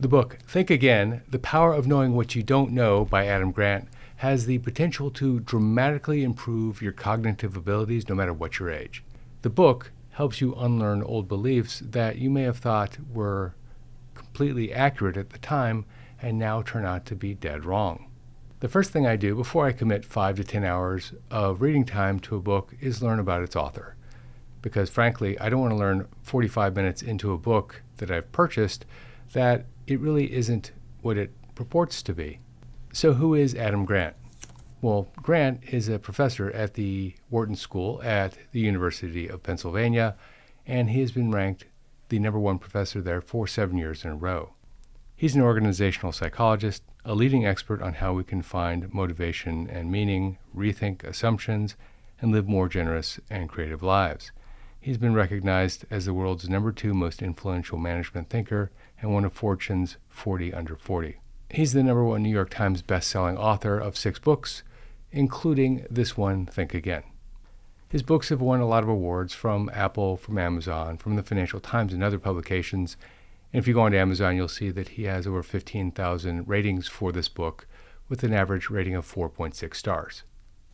The book, Think Again, The Power of Knowing What You Don't Know by Adam Grant has the potential to dramatically improve your cognitive abilities no matter what your age. The book helps you unlearn old beliefs that you may have thought were completely accurate at the time and now turn out to be dead wrong. The first thing I do before I commit 5 to 10 hours of reading time to a book is learn about its author. Because frankly, I don't want to learn 45 minutes into a book that I've purchased that it really isn't what it purports to be. So who is Adam Grant? Well, Grant is a professor at the Wharton School at the University of Pennsylvania, and he has been ranked the #1 professor there for 7 years in a row. He's an organizational psychologist, a leading expert on how we can find motivation and meaning, rethink assumptions, and live more generous and creative lives. He's been recognized as the world's #2 most influential management thinker and one of Fortune's 40 under 40. He's the #1 New York Times best-selling author of 6 books, including this one, Think Again. His books have won a lot of awards from Apple, from Amazon, from the Financial Times, and other publications. And if you go onto Amazon, you'll see that he has over 15,000 ratings for this book, with an average rating of 4.6 stars.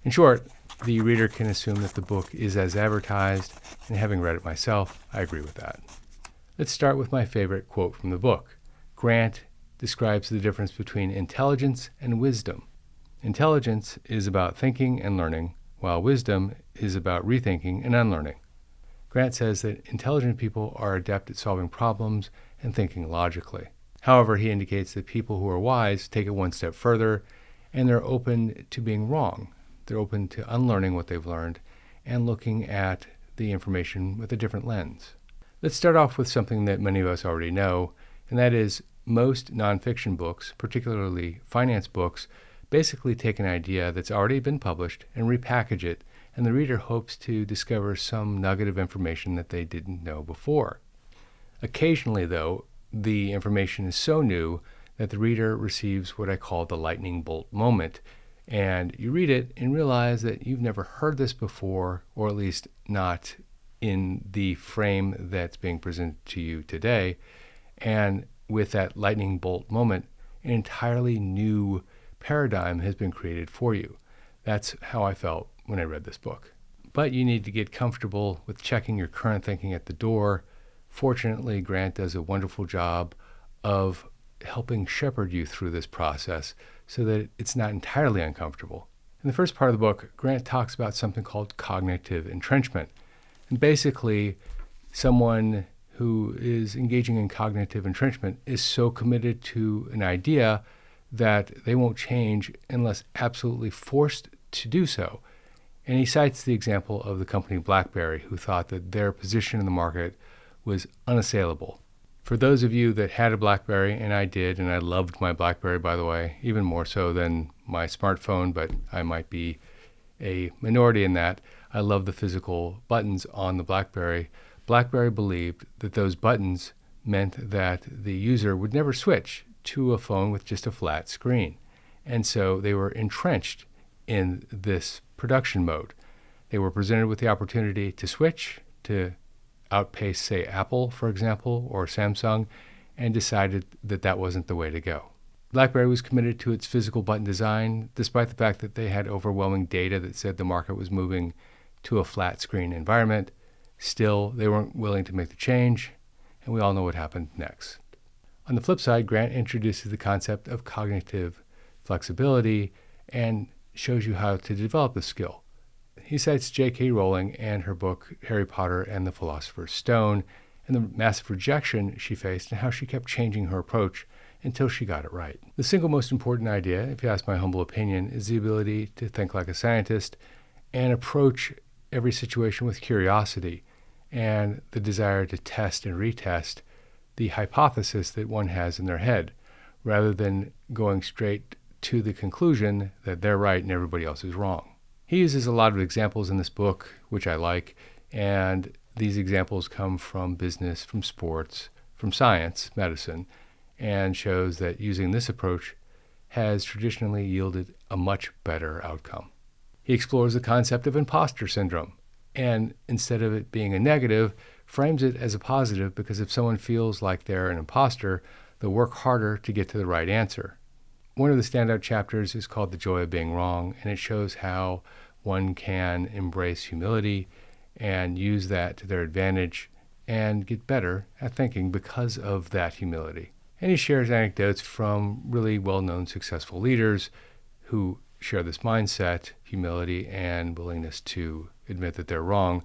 In short, the reader can assume that the book is as advertised, and having read it myself, I agree with that. Let's start with my favorite quote from the book. Grant describes the difference between intelligence and wisdom. Intelligence is about thinking and learning, while wisdom is about rethinking and unlearning. Grant says that intelligent people are adept at solving problems and thinking logically. However, he indicates that people who are wise take it one step further, and they're open to being wrong. They're open to unlearning what they've learned and looking at the information with a different lens. Let's start off with something that many of us already know, and that is most nonfiction books, particularly finance books, basically take an idea that's already been published and repackage it, and the reader hopes to discover some nugget of information that they didn't know before. Occasionally, though, the information is so new that the reader receives what I call the lightning bolt moment, and you read it and realize that you've never heard this before, or at least not in the frame that's being presented to you today. And with that lightning bolt moment, an entirely new paradigm has been created for you. That's how I felt when I read this book. But you need to get comfortable with checking your current thinking at the door. Fortunately, Grant does a wonderful job of helping shepherd you through this process so that it's not entirely uncomfortable. In the first part of the book, Grant talks about something called cognitive entrenchment. And basically, someone who is engaging in cognitive entrenchment is so committed to an idea that they won't change unless absolutely forced to do so. And he cites the example of the company BlackBerry, who thought that their position in the market was unassailable. For those of you that had a BlackBerry, and I did, and I loved my BlackBerry, by the way, even more so than my smartphone, but I might be a minority in that. I love the physical buttons on the BlackBerry. BlackBerry believed that those buttons meant that the user would never switch to a phone with just a flat screen. And so they were entrenched in this production mode. They were presented with the opportunity to switch, to outpace, say, Apple, for example, or Samsung, and decided that that wasn't the way to go. BlackBerry was committed to its physical button design, despite the fact that they had overwhelming data that said the market was moving to a flat screen environment. Still, they weren't willing to make the change, and we all know what happened next. On the flip side, Grant introduces the concept of cognitive flexibility and shows you how to develop the skill. He cites J.K. Rowling and her book Harry Potter and the Philosopher's Stone and the massive rejection she faced and how she kept changing her approach until she got it right. The single most important idea, if you ask my humble opinion, is the ability to think like a scientist and approach every situation with curiosity and the desire to test and retest the hypothesis that one has in their head, rather than going straight to the conclusion that they're right and everybody else is wrong. He uses a lot of examples in this book, which I like, and these examples come from business, from sports, from science, medicine, and shows that using this approach has traditionally yielded a much better outcome. He explores the concept of imposter syndrome, and instead of it being a negative, frames it as a positive, because if someone feels like they're an imposter, they'll work harder to get to the right answer. One of the standout chapters is called The Joy of Being Wrong, and it shows how one can embrace humility and use that to their advantage and get better at thinking because of that humility. And he shares anecdotes from really well-known successful leaders who share this mindset, humility, and willingness to admit that they're wrong,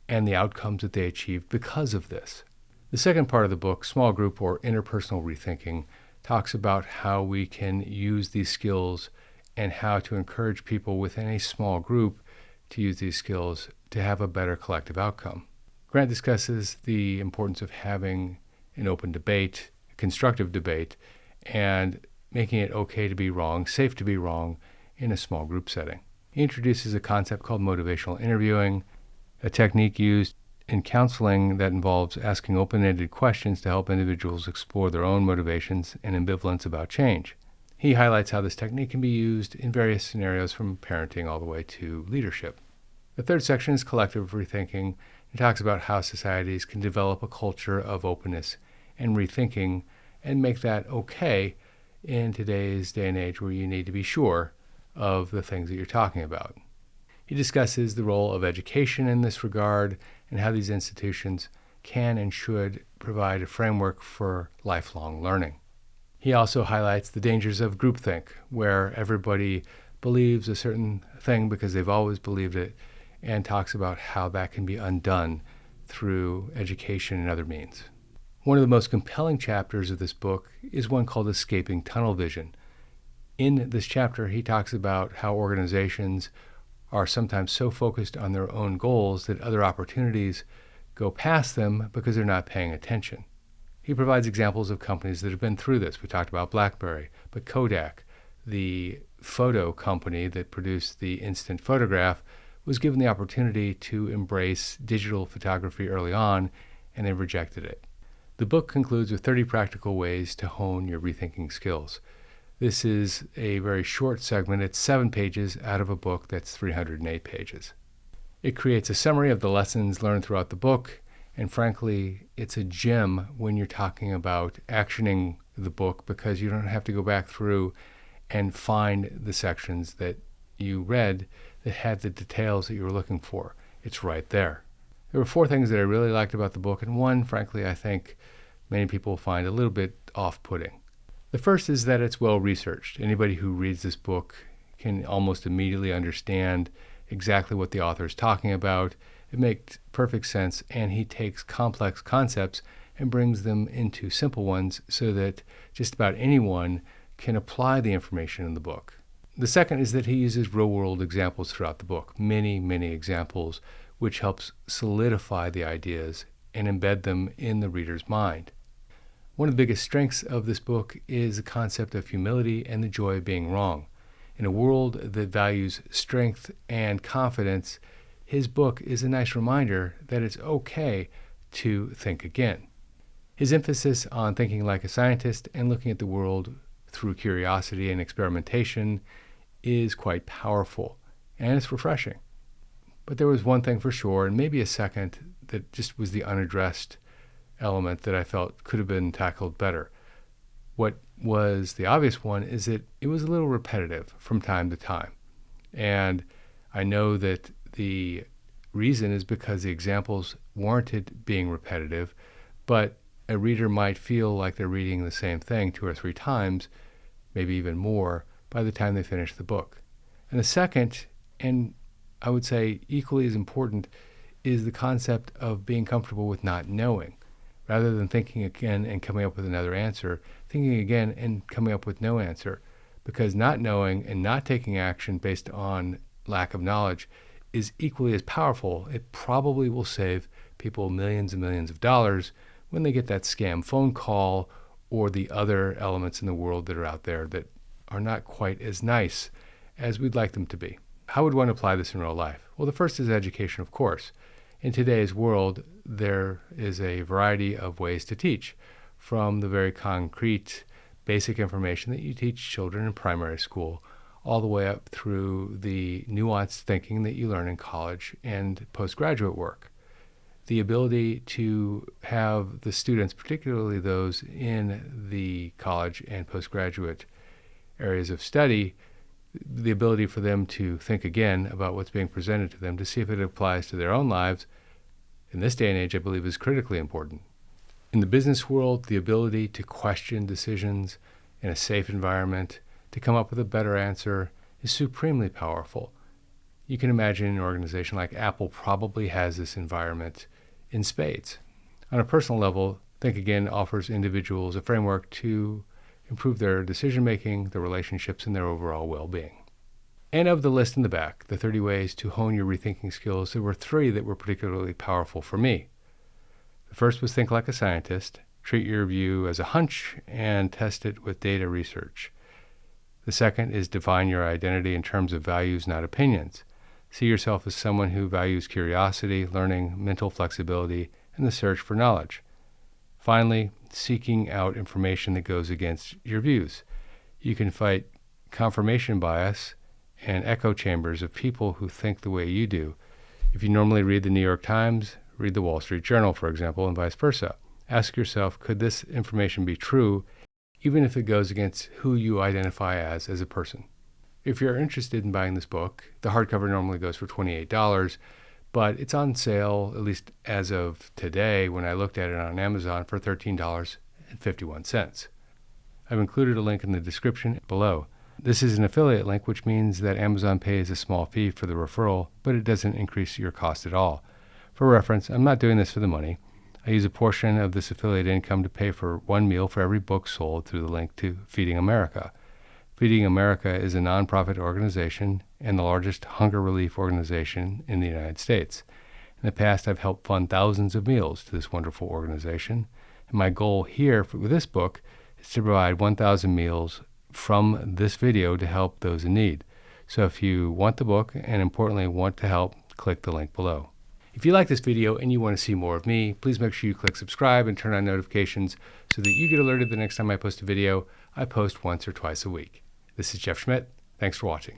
and the outcomes that they achieved because of this. The second part of the book, Small Group or Interpersonal Rethinking, talks about how we can use these skills and how to encourage people within a small group to use these skills to have a better collective outcome. Grant discusses the importance of having an open debate, a constructive debate, and making it okay to be wrong, safe to be wrong in a small group setting. He introduces a concept called motivational interviewing, a technique used in counseling that involves asking open-ended questions to help individuals explore their own motivations and ambivalence about change. He highlights how this technique can be used in various scenarios from parenting all the way to leadership. The third section is collective rethinking. It talks about how societies can develop a culture of openness and rethinking and make that okay in today's day and age where you need to be sure of the things that you're talking about. He discusses the role of education in this regard and how these institutions can and should provide a framework for lifelong learning. He also highlights the dangers of groupthink, where everybody believes a certain thing because they've always believed it, and talks about how that can be undone through education and other means. One of the most compelling chapters of this book is one called Escaping Tunnel Vision. In this chapter, he talks about how organizations are sometimes so focused on their own goals that other opportunities go past them because they're not paying attention. He provides examples of companies that have been through this. We talked about BlackBerry, but Kodak, the photo company that produced the instant photograph, was given the opportunity to embrace digital photography early on, and they rejected it. The book concludes with 30 practical ways to hone your rethinking skills. This is a very short segment. It's 7 pages out of a book that's 308 pages. It creates a summary of the lessons learned throughout the book, and frankly, it's a gem when you're talking about actioning the book because you don't have to go back through and find the sections that you read that had the details that you were looking for. It's right there. There were 4 things that I really liked about the book, and one, frankly, I think many people find a little bit off-putting. The first is that it's well researched. Anybody who reads this book can almost immediately understand exactly what the author is talking about. It makes perfect sense, and he takes complex concepts and brings them into simple ones so that just about anyone can apply the information in the book. The second is that he uses real-world examples throughout the book, many, many examples, which helps solidify the ideas and embed them in the reader's mind. One of the biggest strengths of this book is the concept of humility and the joy of being wrong. In a world that values strength and confidence, his book is a nice reminder that it's okay to think again. His emphasis on thinking like a scientist and looking at the world through curiosity and experimentation is quite powerful, and it's refreshing. But there was one thing for sure, and maybe a second, that just was the unaddressed element that I felt could have been tackled better. What was the obvious one is that it was a little repetitive from time to time. And I know that the reason is because the examples warranted being repetitive, but a reader might feel like they're reading the same thing 2 or 3 times, maybe even more, by the time they finish the book. And the second, and I would say equally as important, is the concept of being comfortable with not knowing. Rather than thinking again and coming up with another answer, thinking again and coming up with no answer. Because not knowing and not taking action based on lack of knowledge is equally as powerful. It probably will save people millions and millions of dollars when they get that scam phone call or the other elements in the world that are out there that are not quite as nice as we'd like them to be. How would one apply this in real life? Well, the first is education, of course. In today's world, there is a variety of ways to teach, from the very concrete, basic information that you teach children in primary school, all the way up through the nuanced thinking that you learn in college and postgraduate work. the ability to have the students, particularly those in the college and postgraduate areas of study, the ability for them to think again about what's being presented to them to see if it applies to their own lives, in this day and age, I believe is critically important. In the business world, the ability to question decisions in a safe environment, to come up with a better answer, is supremely powerful. You can imagine an organization like Apple probably has this environment in spades. On a personal level, Think Again offers individuals a framework to improve their decision-making, their relationships, and their overall well-being. And of the list in the back, the 30 ways to hone your rethinking skills, there were 3 that were particularly powerful for me. The first was think like a scientist. Treat your view as a hunch and test it with data research. The second is define your identity in terms of values, not opinions. See yourself as someone who values curiosity, learning, mental flexibility, and the search for knowledge. Finally, seeking out information that goes against your views. You can fight confirmation bias and echo chambers of people who think the way you do. If you normally read the New York Times, read the Wall Street Journal, for example, and vice versa. Ask yourself, could this information be true, even if it goes against who you identify as a person? If you're interested in buying this book, the hardcover normally goes for $28, but it's on sale, at least as of today, when I looked at it on Amazon, for $13.51. I've included a link in the description below. This is an affiliate link, which means that Amazon pays a small fee for the referral, but it doesn't increase your cost at all. For reference, I'm not doing this for the money. I use a portion of this affiliate income to pay for one meal for every book sold through the link to Feeding America. Feeding America is a nonprofit organization and the largest hunger relief organization in the United States. In the past, I've helped fund thousands of meals to this wonderful organization. And my goal here with this book is to provide 1,000 meals from this video to help those in need. So if you want the book and importantly want to help, click the link below. If you like this video and you want to see more of me, please make sure you click subscribe and turn on notifications so that you get alerted the next time I post a video. I post once or twice a week. This is Jeff Schmidt. Thanks for watching.